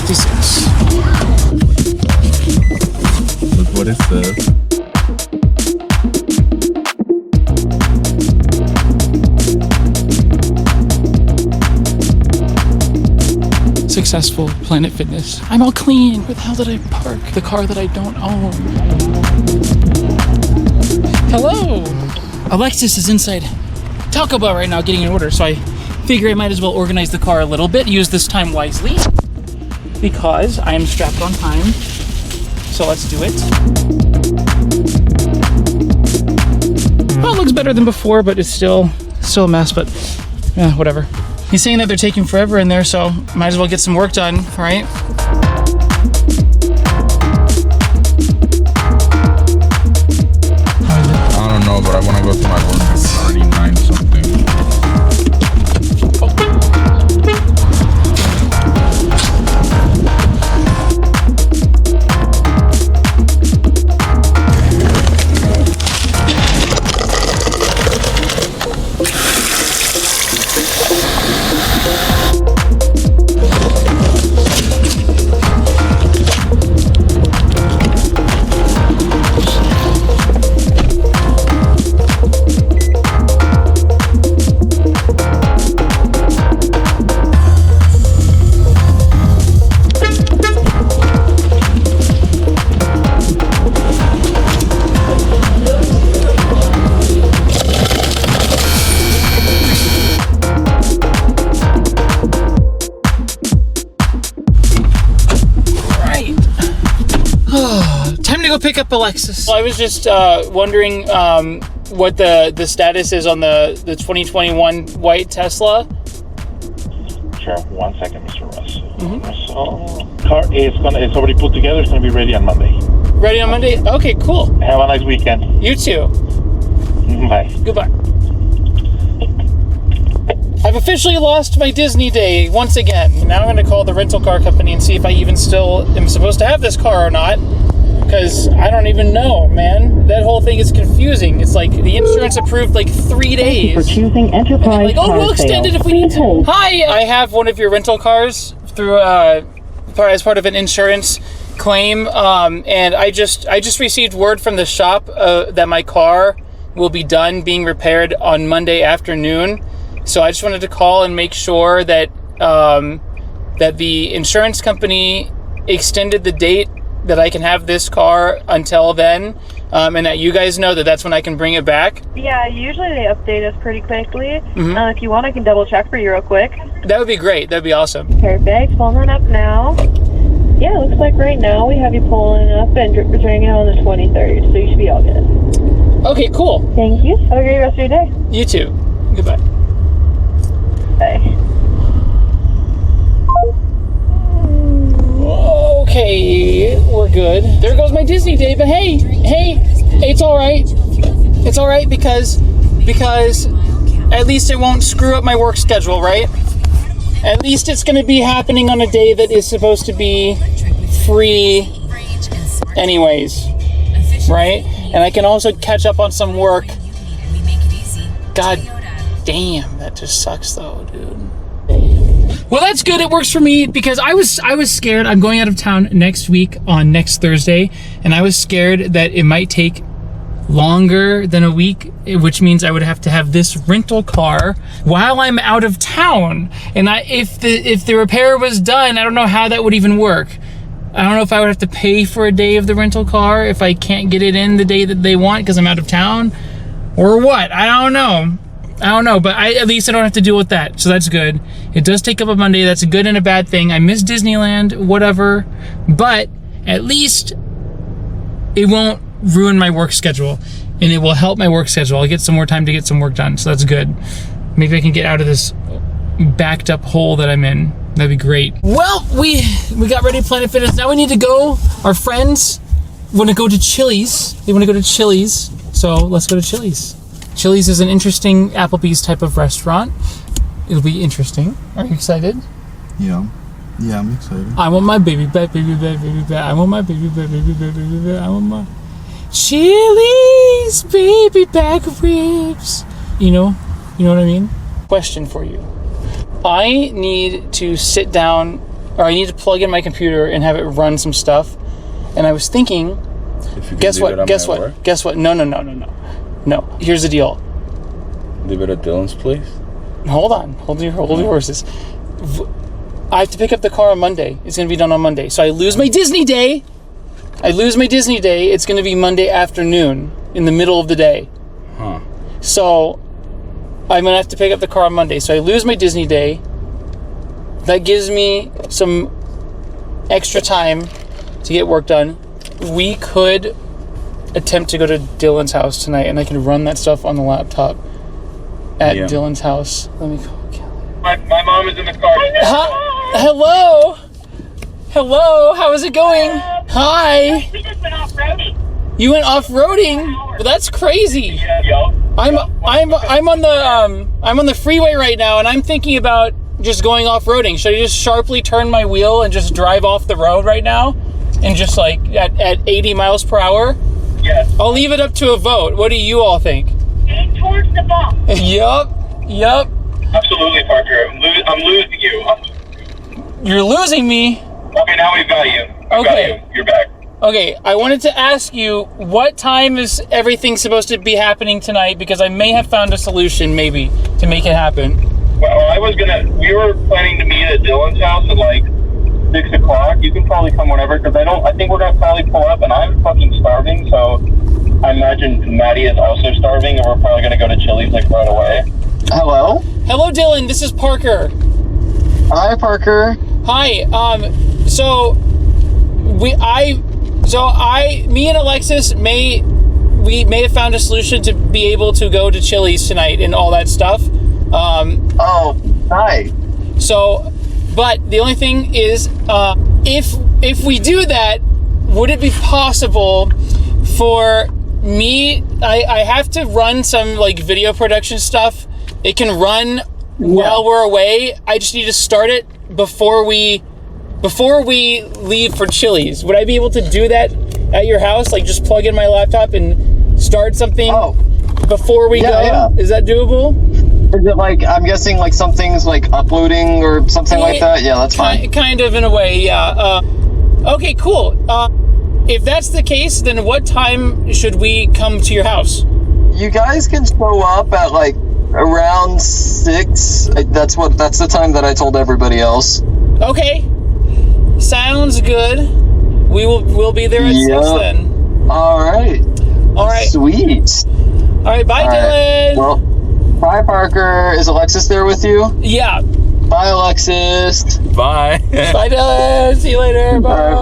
56. Look what it says. Successful Planet Fitness. I'm all clean. Where the hell did I park the car that I don't own? Hello. Alexis is inside Taco Bell right now getting an order, so I figure I might as well organize the car a little bit, use this time wisely, because I am strapped on time. So let's do it. Well, it looks better than before, but it's still a mess, but yeah, whatever. He's saying that they're taking forever in there, so might as well get some work done, right? I don't know, but I want to go to my work. It's already 9 something. Time to go pick up Alexis. I was just wondering what the status is on the 2021 white Tesla. Sure, 1 second, Mr. Russ. So, car it's already put together. It's gonna be ready on Monday. Ready on Monday? Okay, cool. Have a nice weekend. You too. Bye. Goodbye. I've officially lost my Disney day once again. Now I'm going to call the rental car company and see if I even still am supposed to have this car or not. Because I don't even know, man. That whole thing is confusing. It's like the insurance approved like 3 days. For choosing Enterprise and like, oh, we'll extend it if we need to. Hi, I have one of your rental cars through as part of an insurance claim, and I just received word from the shop that my car will be done being repaired on Monday afternoon. So I just wanted to call and make sure that that the insurance company extended the date that I can have this car until then, and that you guys know that that's when I can bring it back. Yeah, usually they update us pretty quickly. If you want, I can double check for you real quick. That would be great. That'd be awesome. Perfect. Pulling up now. Yeah, looks like right now we have you pulling up and returning it on the 23rd, so you should be all good. Okay, cool. Thank you. Have a great rest of your day. You too. Goodbye. Bye. Okay, we're good. There goes my Disney day, but hey, it's all right. It's all right because at least it won't screw up my work schedule, right? At least it's going to be happening on a day that is supposed to be free anyways, right? And I can also catch up on some work. God damn, that just sucks though, dude. Well, that's good. It works for me because I was scared. I'm going out of town next week on next Thursday, and I was scared that it might take longer than a week, which means I would have to have this rental car while I'm out of town. And if the repair was done, I don't know how that would even work. I don't know if I would have to pay for a day of the rental car if I can't get it in the day that they want because I'm out of town, or what. I don't know, but at least I don't have to deal with that, so that's good. It does take up a Monday. That's a good and a bad thing. I miss Disneyland, whatever, but at least it won't ruin my work schedule, and it will help my work schedule. I'll get some more time to get some work done, so that's good. Maybe I can get out of this backed up hole that I'm in. That'd be great. Well, we got ready to Planet Fitness. Now we need to go. Our friends want to go to Chili's. They want to go to Chili's, so let's go to Chili's. Chili's is an interesting Applebee's type of restaurant. It'll be interesting. Are you excited? Yeah, I'm excited. I want my baby back, baby back, baby back. I want my baby back, baby back, baby back. I want my Chili's baby back ribs. You know what I mean? Question for you. I need to sit down or I need to plug in my computer and have it run some stuff. And I was thinking, If you guess could leave it what? at Guess my what? work, Guess what? No. Here's the deal. leave it at Dylan's place. Hold on. Hold your horses. I have to pick up the car on Monday. It's going to be done on Monday. So I lose my Disney day. It's going to be Monday afternoon in the middle of the day. Huh. So I'm going to have to pick up the car on Monday. So I lose my Disney day. That gives me some extra time to get work done. We could attempt to go to Dylan's house tonight, and I can run that stuff on the laptop at Dylan's house. Let me call Kelly. My mom is in the car. Hello. How is it going? Hi. We just went off-roading. You went off-roading? Well, that's crazy. Yo. I'm on the freeway right now, and I'm thinking about just going off-roading. Should I just sharply turn my wheel and just drive off the road right now? And just like at 80 miles per hour? Yes. I'll leave it up to a vote. What do you all think? Aim towards the bump. Yup. Absolutely, Parker. I'm losing you. You're losing me. Okay, now we've got you. Okay. You're back. Okay, I wanted to ask you, what time is everything supposed to be happening tonight? Because I may have found a solution, maybe, to make it happen. Well, we were planning to meet at Dylan's house at like 6 o'clock. You can probably come whenever, because I think we're gonna probably pull up, and I'm fucking starving, so I imagine Maddie is also starving, and we're probably gonna go to Chili's like right away. Hello? Hello, Dylan. This is Parker. Hi, Parker. Hi. Me and Alexis may have found a solution to be able to go to Chili's tonight and all that stuff. Oh, hi. So, but the only thing is, if we do that, would it be possible for me? I have to run some like video production stuff. It can run while we're away. I just need to start it before we leave for Chili's. Would I be able to do that at your house? Like just plug in my laptop and start something before we go? Yeah. Is that doable? Is it like, I'm guessing like something's like uploading or something like that? Yeah, that's fine. Kind of in a way, yeah. Okay, cool. If that's the case, then what time should we come to your house? You guys can show up at like around 6. That's the time that I told everybody else. Okay. Sounds good. We'll be there at 6 then. All right. Sweet. All right, bye, Dylan. Well, bye, Parker. Is Alexis there with you? Yeah. Bye, Alexis. Bye. Bye, Dylan. See you later. Bye.